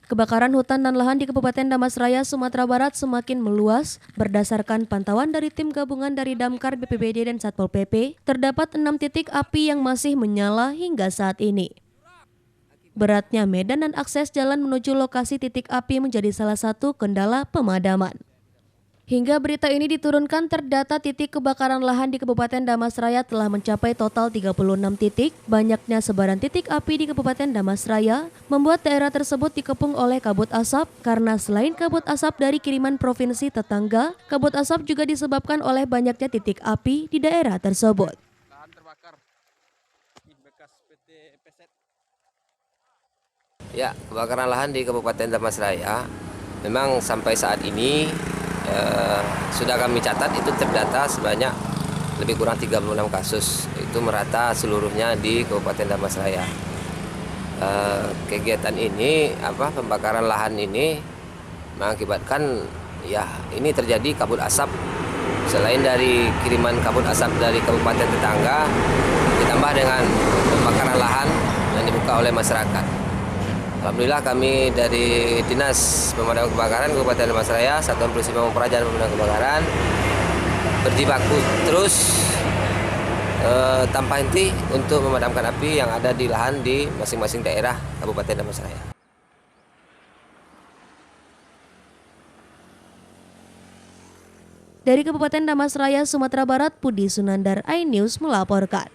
Kebakaran hutan dan lahan di Kabupaten Damastraya, Sumatera Barat semakin meluas. Berdasarkan pantauan dari tim gabungan dari Damkar, BPBD, dan Satpol PP, terdapat 6 titik api yang masih menyala hingga saat ini. Beratnya medan dan akses jalan menuju lokasi titik api menjadi salah satu kendala pemadaman. Hingga berita ini diturunkan, terdata titik kebakaran lahan di Kabupaten Damastraya telah mencapai total 36 titik. Banyaknya sebaran titik api di Kabupaten Damastraya membuat daerah tersebut dikepung oleh kabut asap, karena selain kabut asap dari kiriman provinsi tetangga, kabut asap juga disebabkan oleh banyaknya titik api di daerah tersebut. Ya, kebakaran lahan di Kabupaten Damastraya memang sampai saat ini sudah kami catat itu terdata sebanyak lebih kurang 36 kasus. Itu merata seluruhnya di Kabupaten Damastraya. Kegiatan ini, pembakaran lahan ini mengakibatkan ini terjadi kabut asap. Selain dari kiriman kabut asap dari kabupaten tetangga, ditambah dengan pembakaran lahan yang dibuka oleh masyarakat. Alhamdulillah kami dari Dinas Pemadam Kebakaran Kabupaten Damastraya, Satuan Polisi Pamung Praja dan Pemadam Kebakaran berjibaku terus tanpa henti untuk memadamkan api yang ada di lahan di masing-masing daerah Kabupaten Damastraya. Dari Kabupaten Damastraya, Sumatera Barat, Pudi Sunandar, iNews melaporkan.